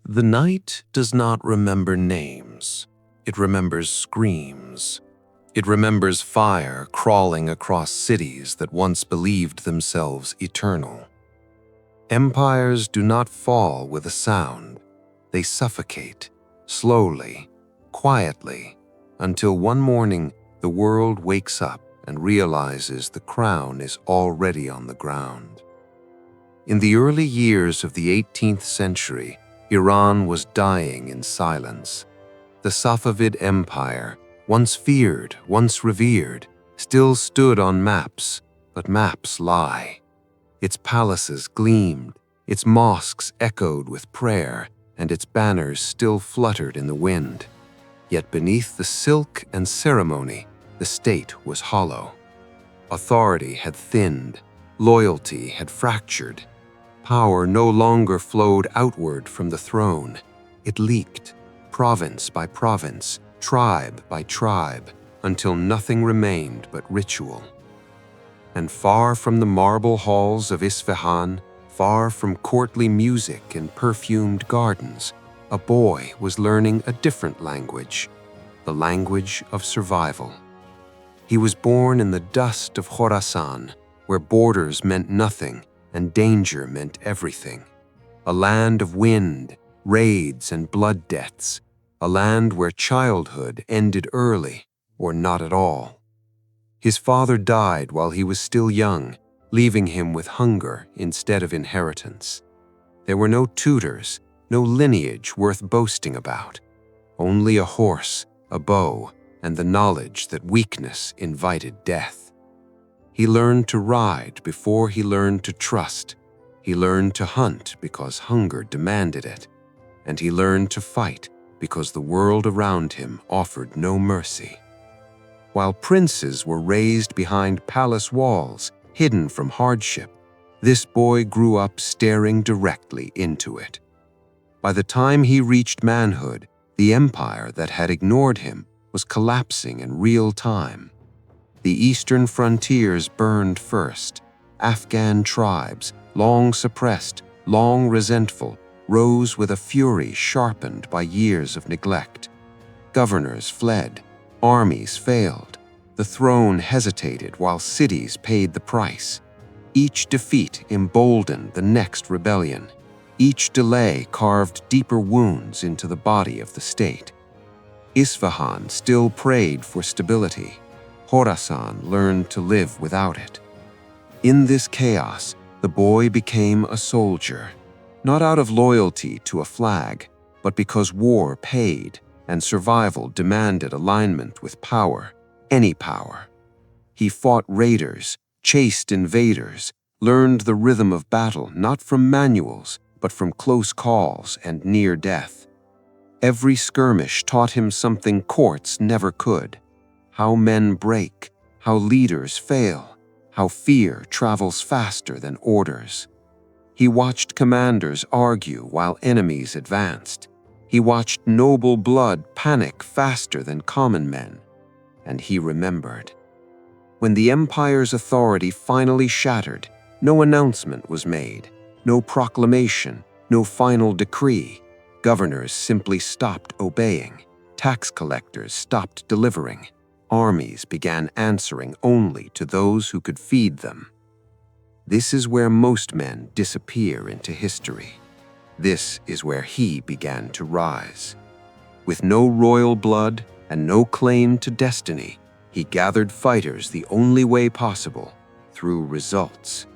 The night does not remember names. It remembers screams. It remembers fire crawling across cities that once believed themselves eternal. Empires do not fall with a sound. They suffocate, slowly, quietly, until one morning the world wakes up and realizes the crown is already on the ground. In the early years of the 18th century, Iran was dying in silence. The Safavid Empire, once feared, once revered, still stood on maps, but maps lie. Its palaces gleamed, its mosques echoed with prayer, and its banners still fluttered in the wind. Yet beneath the silk and ceremony, the state was hollow. Authority had thinned, loyalty had fractured. Power no longer flowed outward from the throne. It leaked, province by province, tribe by tribe, until nothing remained but ritual. And far from the marble halls of Isfahan, far from courtly music and perfumed gardens, a boy was learning a different language, the language of survival. He was born in the dust of Khorasan, where borders meant nothing and danger meant everything. A land of wind, raids, and blood debts. A land where childhood ended early or not at all. His father died while he was still young, leaving him with hunger instead of inheritance. There were no tutors, no lineage worth boasting about. Only a horse, a bow, and the knowledge that weakness invited death. He learned to ride before he learned to trust. He learned to hunt because hunger demanded it. And he learned to fight because the world around him offered no mercy. While princes were raised behind palace walls, hidden from hardship, this boy grew up staring directly into it. By the time he reached manhood, the empire that had ignored him was collapsing in real time. The eastern frontiers burned first. Afghan tribes, long suppressed, long resentful, rose with a fury sharpened by years of neglect. Governors fled, armies failed, the throne hesitated while cities paid the price. Each defeat emboldened the next rebellion. Each delay carved deeper wounds into the body of the state. Isfahan still prayed for stability. Khorasan learned to live without it. In this chaos, the boy became a soldier, not out of loyalty to a flag, but because war paid and survival demanded alignment with power, any power. He fought raiders, chased invaders, learned the rhythm of battle not from manuals, but from close calls and near death. Every skirmish taught him something courts never could: how men break, how leaders fail, how fear travels faster than orders. He watched commanders argue while enemies advanced. He watched noble blood panic faster than common men. And he remembered. When the empire's authority finally shattered, no announcement was made, no proclamation, no final decree. Governors simply stopped obeying. Tax collectors stopped delivering. Armies began answering only to those who could feed them. This is where most men disappear into history. This is where he began to rise. With no royal blood and no claim to destiny, he gathered fighters the only way possible, through results.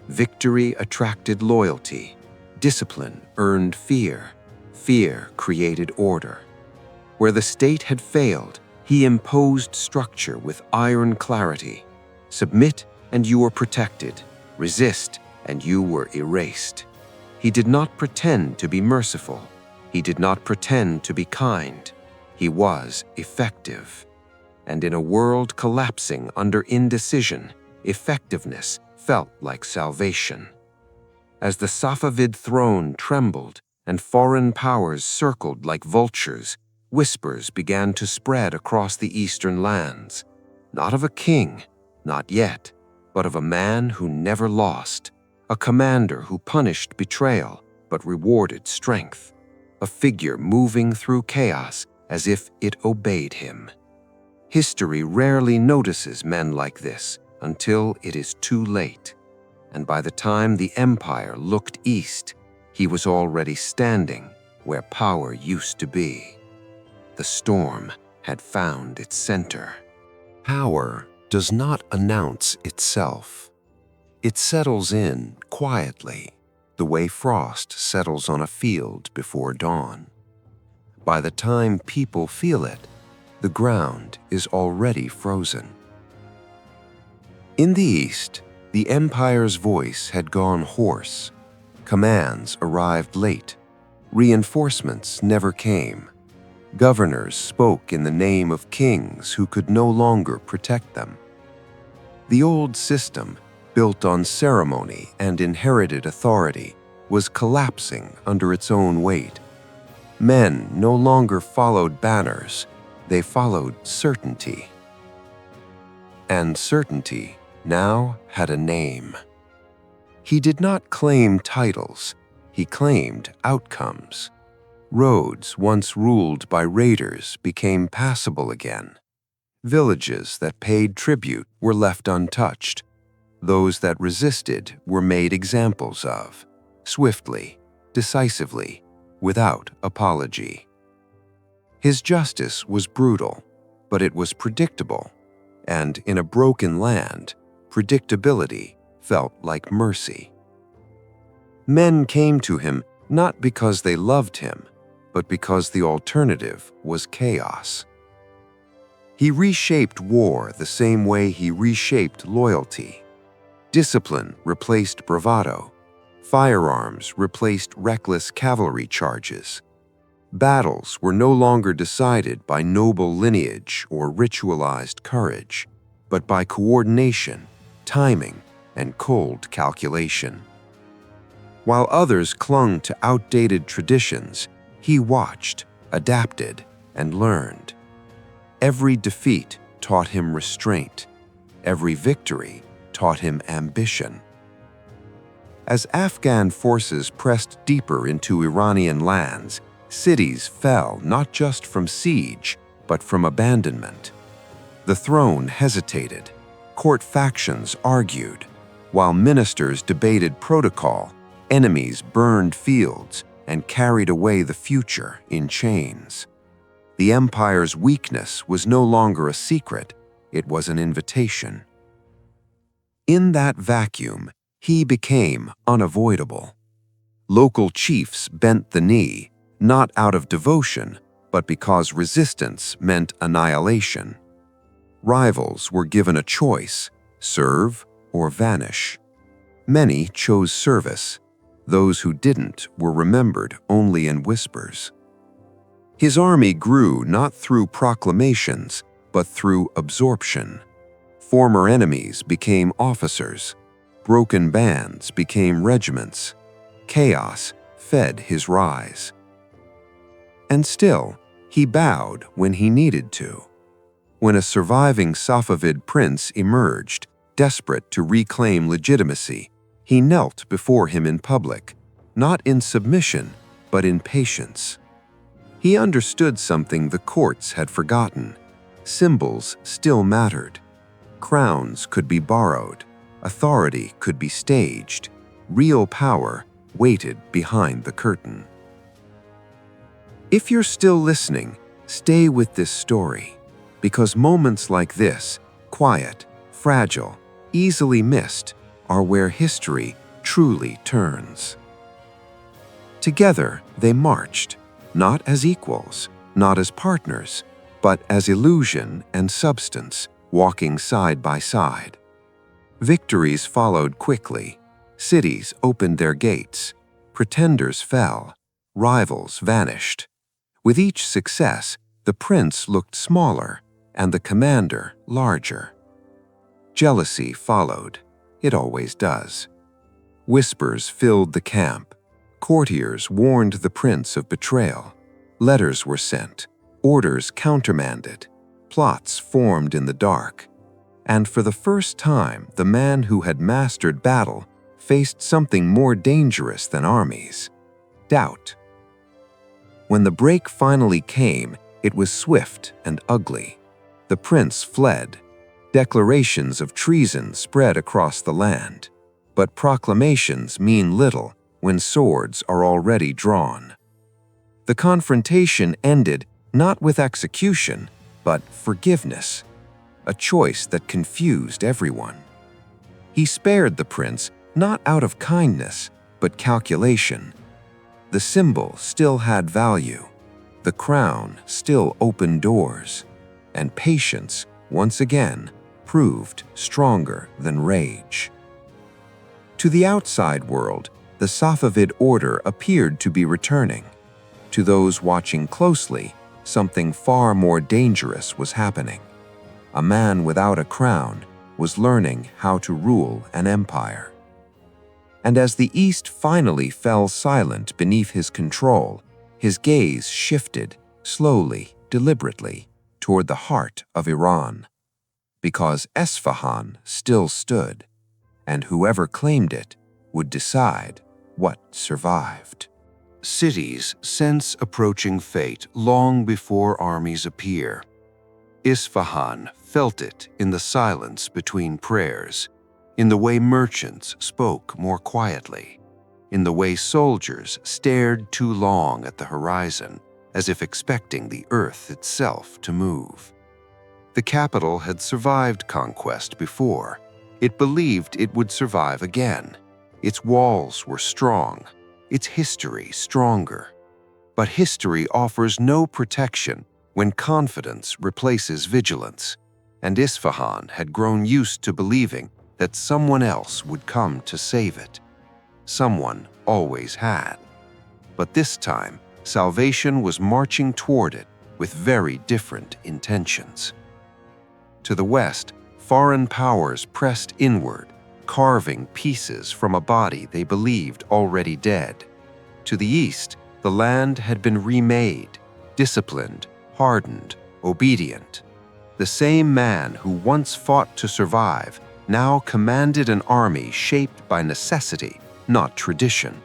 Victory attracted loyalty. Discipline earned fear. Fear created order. Where the state had failed, he imposed structure with iron clarity. Submit and you were protected. Resist and you were erased. He did not pretend to be merciful. He did not pretend to be kind. He was effective. And in a world collapsing under indecision, effectiveness felt like salvation. As the Safavid throne trembled and foreign powers circled like vultures, whispers began to spread across the eastern lands. Not of a king, not yet, but of a man who never lost, a commander who punished betrayal but rewarded strength, a figure moving through chaos as if it obeyed him. History rarely notices men like this until it is too late, and by the time the empire looked east, he was already standing where power used to be. The storm had found its center. Power does not announce itself. It settles in quietly, the way frost settles on a field before dawn. By the time people feel it, the ground is already frozen. In the east, the empire's voice had gone hoarse. Commands arrived late. Reinforcements never came. Governors spoke in the name of kings who could no longer protect them. The old system, built on ceremony and inherited authority, was collapsing under its own weight. Men no longer followed banners, they followed certainty. And certainty now had a name. He did not claim titles, he claimed outcomes. Roads once ruled by raiders became passable again. Villages that paid tribute were left untouched. Those that resisted were made examples of, swiftly, decisively, without apology. His justice was brutal, but it was predictable, and in a broken land, predictability felt like mercy. Men came to him not because they loved him, but because the alternative was chaos. He reshaped war the same way he reshaped loyalty. Discipline replaced bravado. Firearms replaced reckless cavalry charges. Battles were no longer decided by noble lineage or ritualized courage, but by coordination, timing, and cold calculation. While others clung to outdated traditions, he watched, adapted, and learned. Every defeat taught him restraint. Every victory taught him ambition. As Afghan forces pressed deeper into Iranian lands, cities fell not just from siege, but from abandonment. The throne hesitated. Court factions argued. While ministers debated protocol, enemies burned fields and carried away the future in chains. The empire's weakness was no longer a secret, it was an invitation. In that vacuum, he became unavoidable. Local chiefs bent the knee, not out of devotion, but because resistance meant annihilation. Rivals were given a choice, serve or vanish. Many chose service. Those who didn't were remembered only in whispers. His army grew not through proclamations, but through absorption. Former enemies became officers. Broken bands became regiments. Chaos fed his rise. And still, he bowed when he needed to. When a surviving Safavid prince emerged, desperate to reclaim legitimacy, he knelt before him in public, not in submission, but in patience. He understood something the courts had forgotten. Symbols still mattered. Crowns could be borrowed. Authority could be staged. Real power waited behind the curtain. If you're still listening, stay with this story, because moments like this, quiet, fragile, easily missed, are where history truly turns. Together, they marched, not as equals, not as partners, but as illusion and substance, walking side by side. Victories followed quickly. Cities opened their gates. Pretenders fell. Rivals vanished. With each success, the prince looked smaller and the commander larger. Jealousy followed. It always does. Whispers filled the camp. Courtiers warned the prince of betrayal. Letters were sent. Orders countermanded. Plots formed in the dark. And for the first time, the man who had mastered battle faced something more dangerous than armies: doubt. When the break finally came, it was swift and ugly. The prince fled. Declarations of treason spread across the land. But proclamations mean little when swords are already drawn. The confrontation ended not with execution, but forgiveness, a choice that confused everyone. He spared the prince not out of kindness, but calculation. The symbol still had value. The crown still opened doors, and patience, once again, proved stronger than rage. To the outside world, the Safavid order appeared to be returning. To those watching closely, something far more dangerous was happening. A man without a crown was learning how to rule an empire. And as the East finally fell silent beneath his control, his gaze shifted, slowly, deliberately, toward the heart of Iran. Because Esfahan still stood, and whoever claimed it would decide what survived. Cities sense approaching fate long before armies appear. Isfahan felt it in the silence between prayers, in the way merchants spoke more quietly, in the way soldiers stared too long at the horizon, as if expecting the earth itself to move. The capital had survived conquest before. It believed it would survive again. Its walls were strong, its history stronger. But history offers no protection when confidence replaces vigilance, and Isfahan had grown used to believing that someone else would come to save it. Someone always had. But this time, salvation was marching toward it with very different intentions. To the west, foreign powers pressed inward, carving pieces from a body they believed already dead. To the east, the land had been remade, disciplined, hardened, obedient. The same man who once fought to survive now commanded an army shaped by necessity, not tradition.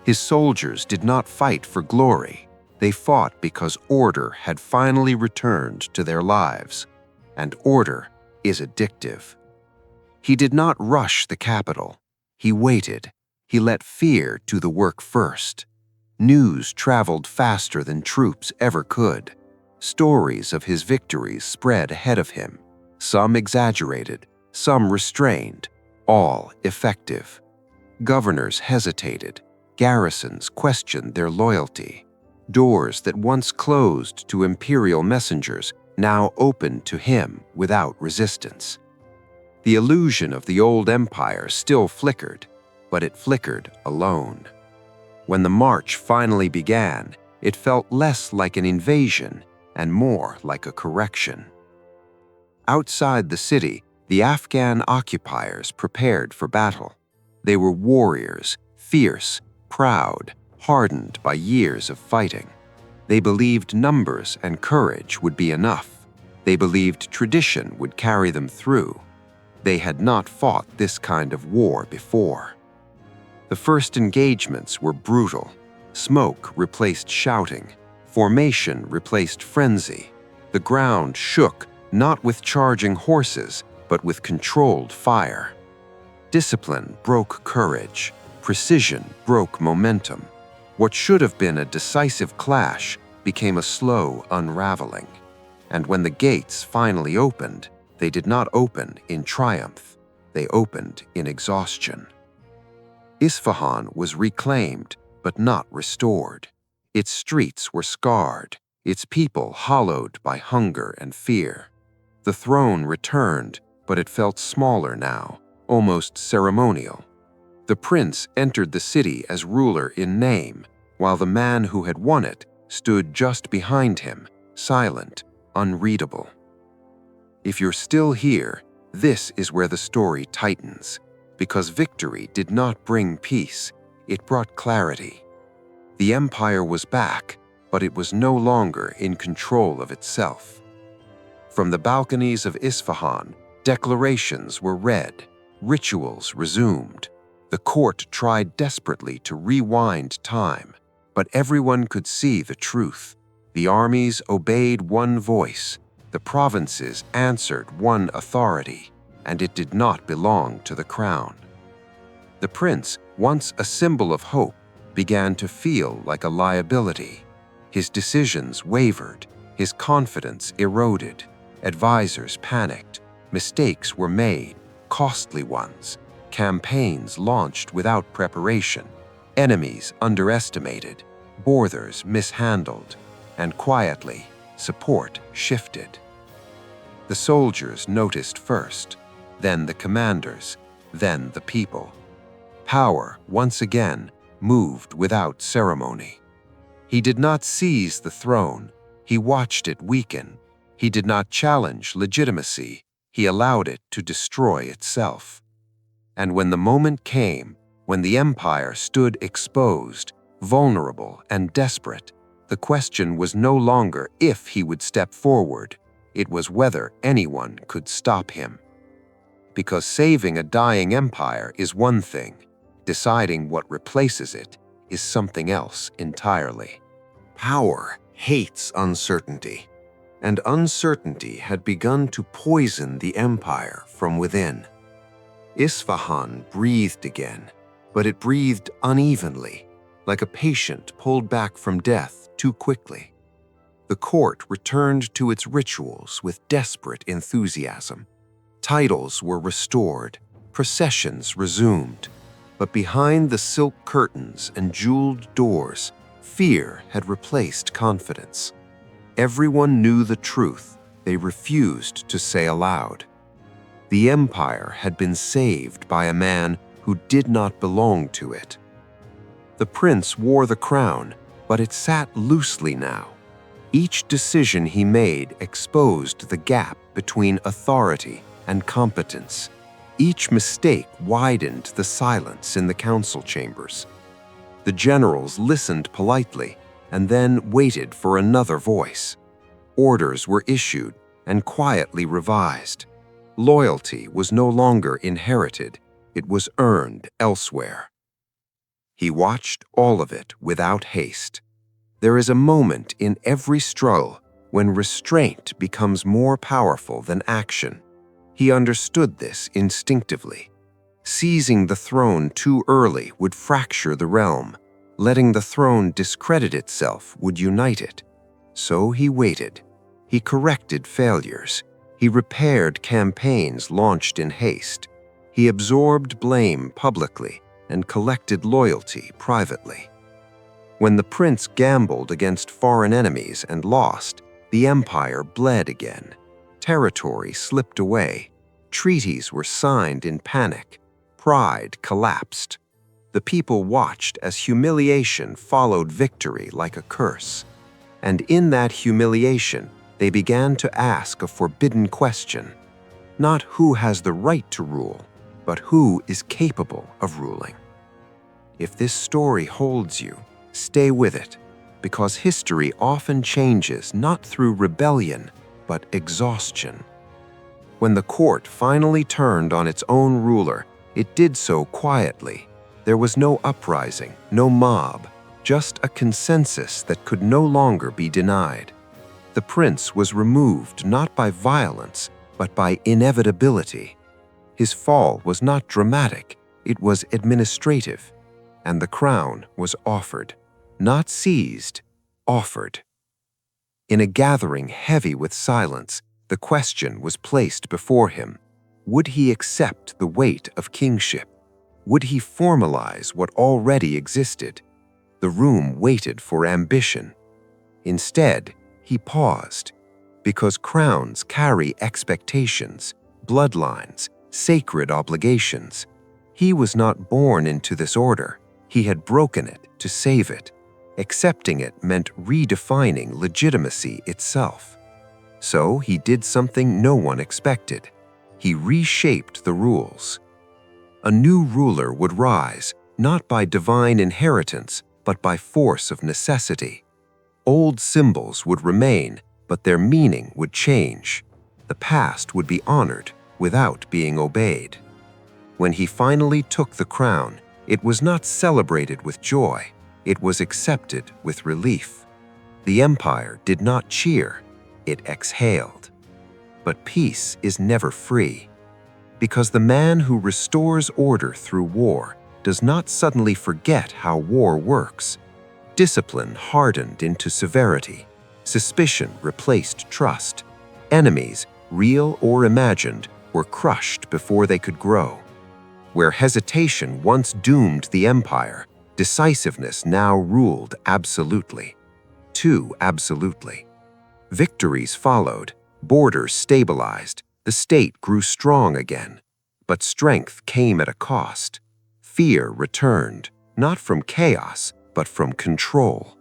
His soldiers did not fight for glory. They fought because order had finally returned to their lives, and order is addictive. He did not rush the capital. He waited. He let fear do the work first. News traveled faster than troops ever could. Stories of his victories spread ahead of him, some exaggerated, some restrained, all effective. Governors hesitated. Garrisons questioned their loyalty. Doors that once closed to imperial messengers now opened to him without resistance. The illusion of the old empire still flickered, but it flickered alone. When the march finally began, it felt less like an invasion and more like a correction. Outside the city, the Afghan occupiers prepared for battle. They were warriors, fierce, proud, hardened by years of fighting. They believed numbers and courage would be enough. They believed tradition would carry them through. They had not fought this kind of war before. The first engagements were brutal. Smoke replaced shouting. Formation replaced frenzy. The ground shook, not with charging horses, but with controlled fire. Discipline broke courage. Precision broke momentum. What should have been a decisive clash became a slow unraveling. And when the gates finally opened, they did not open in triumph. They opened in exhaustion. Isfahan was reclaimed, but not restored. Its streets were scarred, its people hollowed by hunger and fear. The throne returned, but it felt smaller now, almost ceremonial. The prince entered the city as ruler in name, while the man who had won it stood just behind him, silent, unreadable. If you're still here, this is where the story tightens, because victory did not bring peace, it brought clarity. The empire was back, but it was no longer in control of itself. From the balconies of Isfahan, declarations were read, rituals resumed. The court tried desperately to rewind time, But everyone could see the truth. The armies obeyed one voice, the provinces answered one authority, and it did not belong to the crown. The prince, once a symbol of hope, began to feel like a liability. His decisions wavered, his confidence eroded, advisors panicked, mistakes were made, costly ones, campaigns launched without preparation, enemies underestimated, borders mishandled, and quietly, support shifted. The soldiers noticed first, then the commanders, then the people. Power, once again, moved without ceremony. He did not seize the throne, he watched it weaken. He did not challenge legitimacy, he allowed it to destroy itself. And when the moment came, when the empire stood exposed, vulnerable and desperate, the question was no longer if he would step forward, it was whether anyone could stop him. Because saving a dying empire is one thing, deciding what replaces it is something else entirely. Power hates uncertainty, and uncertainty had begun to poison the empire from within. Isfahan breathed again, but it breathed unevenly, like a patient pulled back from death too quickly. The court returned to its rituals with desperate enthusiasm. Titles were restored, processions resumed, but behind the silk curtains and jeweled doors, fear had replaced confidence. Everyone knew the truth they refused to say aloud. The empire had been saved by a man who did not belong to it. The prince wore the crown, but it sat loosely now. Each decision he made exposed the gap between authority and competence. Each mistake widened the silence in the council chambers. The generals listened politely and then waited for another voice. Orders were issued and quietly revised. Loyalty was no longer inherited, it was earned elsewhere. He watched all of it without haste. There is a moment in every struggle when restraint becomes more powerful than action. He understood this instinctively. Seizing the throne too early would fracture the realm. Letting the throne discredit itself would unite it. So he waited. He corrected failures. He repaired campaigns launched in haste. He absorbed blame publicly and collected loyalty privately. When the prince gambled against foreign enemies and lost, the empire bled again. Territory slipped away. Treaties were signed in panic. Pride collapsed. The people watched as humiliation followed victory like a curse. And in that humiliation, they began to ask a forbidden question. Not who has the right to rule, but who is capable of ruling. If this story holds you, stay with it, because history often changes not through rebellion, but exhaustion. When the court finally turned on its own ruler, it did so quietly. There was no uprising, no mob, just a consensus that could no longer be denied. The prince was removed not by violence, but by inevitability. His fall was not dramatic, it was administrative, and the crown was offered. Not seized, offered. In a gathering heavy with silence, the question was placed before him. Would he accept the weight of kingship? Would he formalize what already existed? The room waited for ambition. Instead, he paused, because crowns carry expectations, bloodlines, sacred obligations. He was not born into this order. He had broken it to save it. Accepting it meant redefining legitimacy itself. So he did something no one expected. He reshaped the rules. A new ruler would rise, not by divine inheritance, but by force of necessity. Old symbols would remain, but their meaning would change. The past would be honored without being obeyed. When he finally took the crown, it was not celebrated with joy. it was accepted with relief. The empire did not cheer, it exhaled. But peace is never free, because the man who restores order through war does not suddenly forget how war works. Discipline hardened into severity, suspicion replaced trust, enemies, real or imagined, were crushed before they could grow. Where hesitation once doomed the empire, decisiveness now ruled absolutely. Too absolutely. Victories followed, borders stabilized, the state grew strong again. But strength came at a cost. Fear returned, not from chaos, but from control.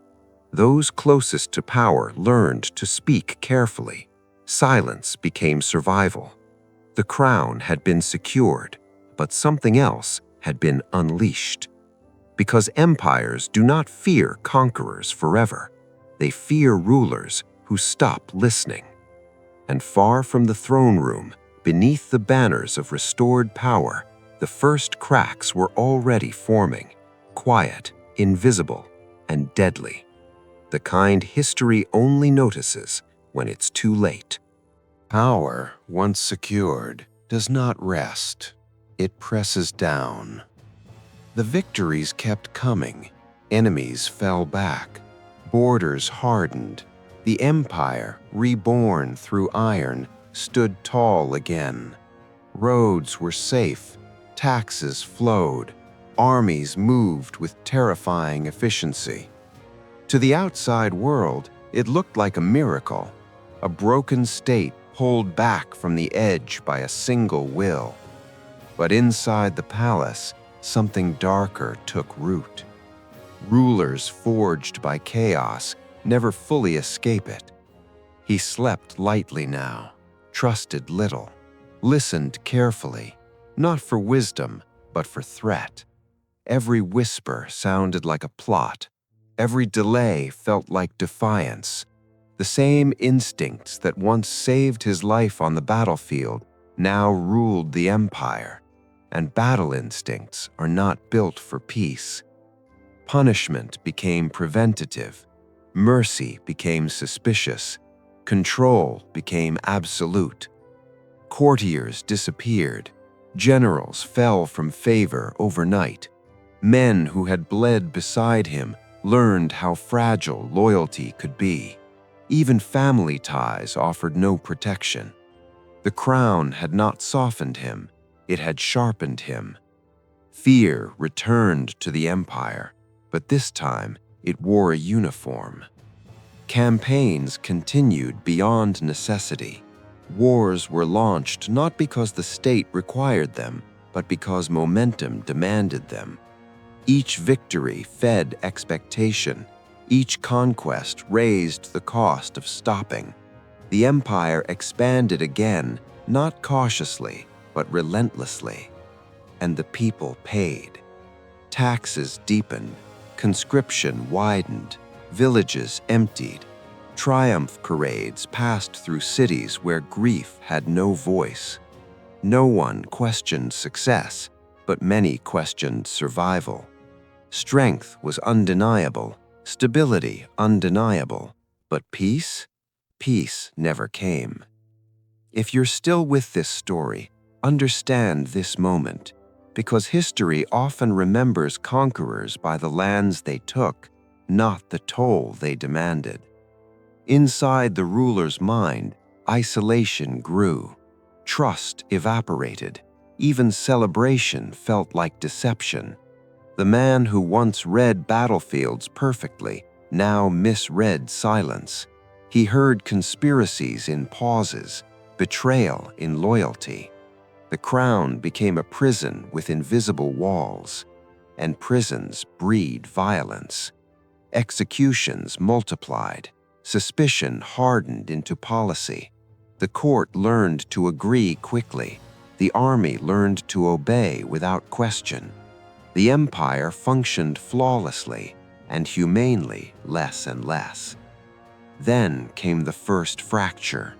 Those closest to power learned to speak carefully. Silence became survival. The crown had been secured, but something else had been unleashed. Because empires do not fear conquerors forever. They fear rulers who stop listening. And far from the throne room, beneath the banners of restored power, the first cracks were already forming, quiet, invisible, and deadly. The kind history only notices when it's too late. Power, once secured, does not rest. It presses down. The victories kept coming. Enemies fell back. Borders hardened. The empire, reborn through iron, stood tall again. Roads were safe. Taxes flowed. Armies moved with terrifying efficiency. To the outside world, it looked like a miracle, a broken state pulled back from the edge by a single will. But inside the palace, something darker took root. Rulers forged by chaos never fully escape it. He slept lightly now, trusted little, listened carefully, not for wisdom, but for threat. Every whisper sounded like a plot. Every delay felt like defiance. The same instincts that once saved his life on the battlefield now ruled the empire. And battle instincts are not built for peace. Punishment became preventative. Mercy became suspicious. Control became absolute. Courtiers disappeared. Generals fell from favor overnight. Men who had bled beside him learned how fragile loyalty could be. Even family ties offered no protection. The crown had not softened him, it had sharpened him. Fear returned to the empire, but this time it wore a uniform. Campaigns continued beyond necessity. Wars were launched not because the state required them, but because momentum demanded them. Each victory fed expectation. Each conquest raised the cost of stopping. The empire expanded again, not cautiously, but relentlessly. And the people paid. Taxes deepened, conscription widened, villages emptied. Triumph parades passed through cities where grief had no voice. No one questioned success, but many questioned survival. Strength was undeniable, stability undeniable, but peace? Peace never came. If you're still with this story, understand this moment, because history often remembers conquerors by the lands they took, not the toll they demanded. Inside the ruler's mind, isolation grew. Trust evaporated. Even celebration felt like deception. The man who once read battlefields perfectly now misread silence. He heard conspiracies in pauses, betrayal in loyalty. The crown became a prison with invisible walls, and prisons breed violence. Executions multiplied. Suspicion hardened into policy. The court learned to agree quickly. The army learned to obey without question. The empire functioned flawlessly and humanely less and less. Then came the first fracture.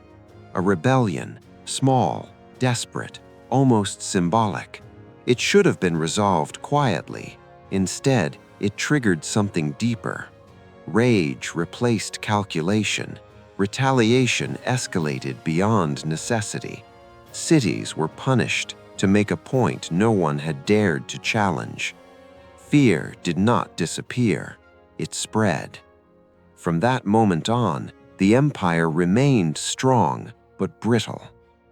A rebellion, small, desperate, almost symbolic. It should have been resolved quietly. Instead, it triggered something deeper. Rage replaced calculation. Retaliation escalated beyond necessity. Cities were punished to make a point no one had dared to challenge. Fear did not disappear, it spread. From that moment on, the empire remained strong but brittle.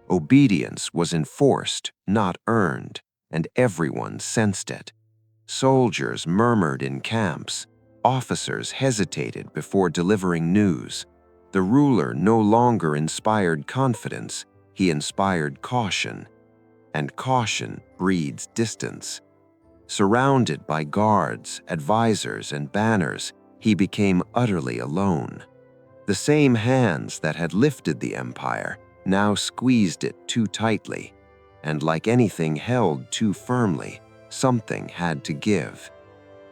Obedience was enforced, not earned, and everyone sensed it. Soldiers murmured in camps. Officers hesitated before delivering news. The ruler no longer inspired confidence, he inspired caution. And caution breeds distance. Surrounded by guards, advisors, and banners, he became utterly alone. The same hands that had lifted the empire now squeezed it too tightly, and like anything held too firmly, something had to give.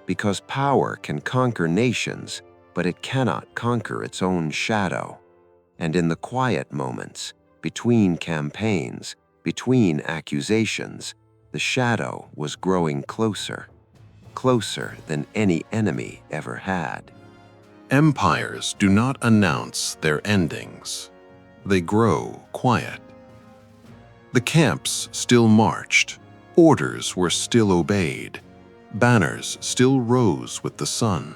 Because power can conquer nations, but it cannot conquer its own shadow. And in the quiet moments, between campaigns, between accusations, the shadow was growing closer, closer than any enemy ever had. Empires do not announce their endings. They grow quiet. The camps still marched. Orders were still obeyed. Banners still rose with the sun.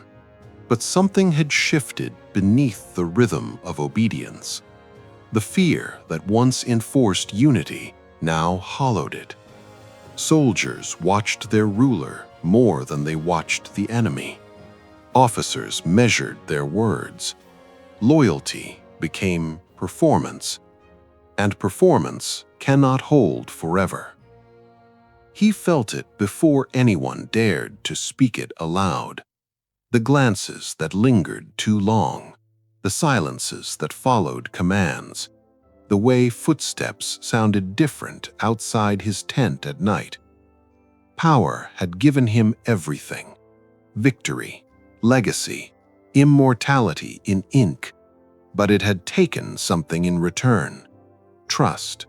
But something had shifted beneath the rhythm of obedience. The fear that once enforced unity now hollowed it. Soldiers watched their ruler more than they watched the enemy. Officers measured their words. Loyalty became performance, and performance cannot hold forever. He felt it before anyone dared to speak it aloud. The glances that lingered too long, the silences that followed commands, the way footsteps sounded different outside his tent at night. Power had given him everything: victory, legacy, immortality in ink, but it had taken something in return: trust.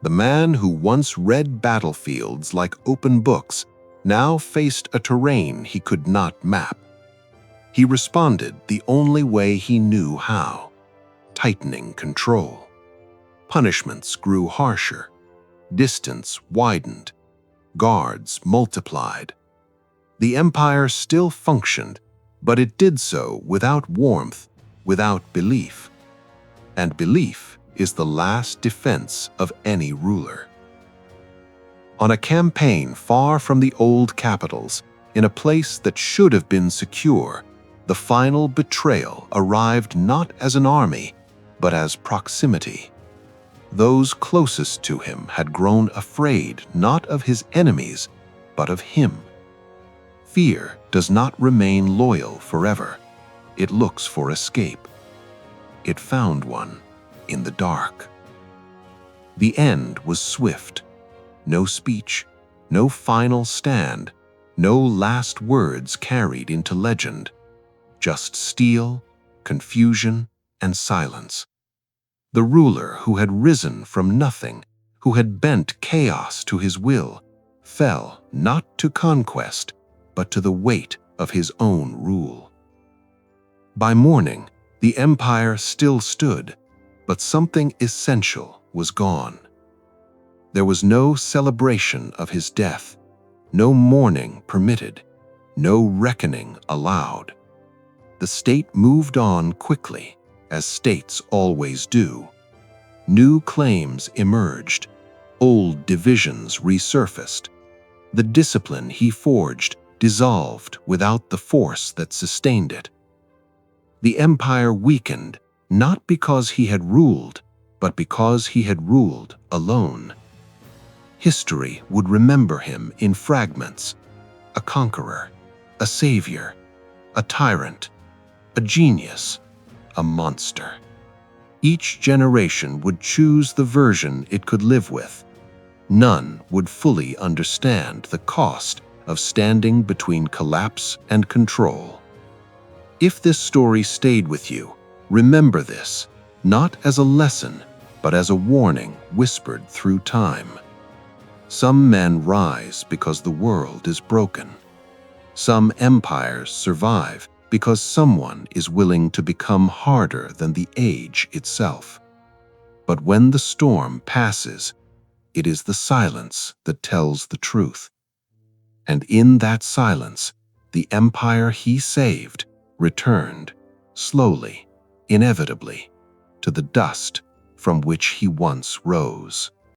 The man who once read battlefields like open books now faced a terrain he could not map. He responded the only way he knew how: tightening control. Punishments grew harsher, distance widened, guards multiplied. The empire still functioned, but it did so without warmth, without belief. And belief is the last defense of any ruler. On a campaign far from the old capitals, in a place that should have been secure, the final betrayal arrived not as an army, but as proximity. Those closest to him had grown afraid not of his enemies, but of him. Fear does not remain loyal forever. It looks for escape. It found one in the dark. The end was swift. No speech, no final stand, no last words carried into legend. Just steel, confusion, and silence. The ruler who had risen from nothing, who had bent chaos to his will, fell not to conquest, but to the weight of his own rule. By morning, the empire still stood, but something essential was gone. There was no celebration of his death, no mourning permitted, no reckoning allowed. The state moved on quickly, as states always do. New claims emerged, old divisions resurfaced. The discipline he forged dissolved without the force that sustained it. The empire weakened, not because he had ruled, but because he had ruled alone. History would remember him in fragments: a conqueror, a savior, a tyrant, a genius, a monster. Each generation would choose the version it could live with. None would fully understand the cost of standing between collapse and control. If this story stayed with you, remember this, not as a lesson, but as a warning whispered through time. Some men rise because the world is broken. Some empires survive because someone is willing to become harder than the age itself. But when the storm passes, it is the silence that tells the truth. And in that silence, the empire he saved returned, slowly, inevitably, to the dust from which he once rose.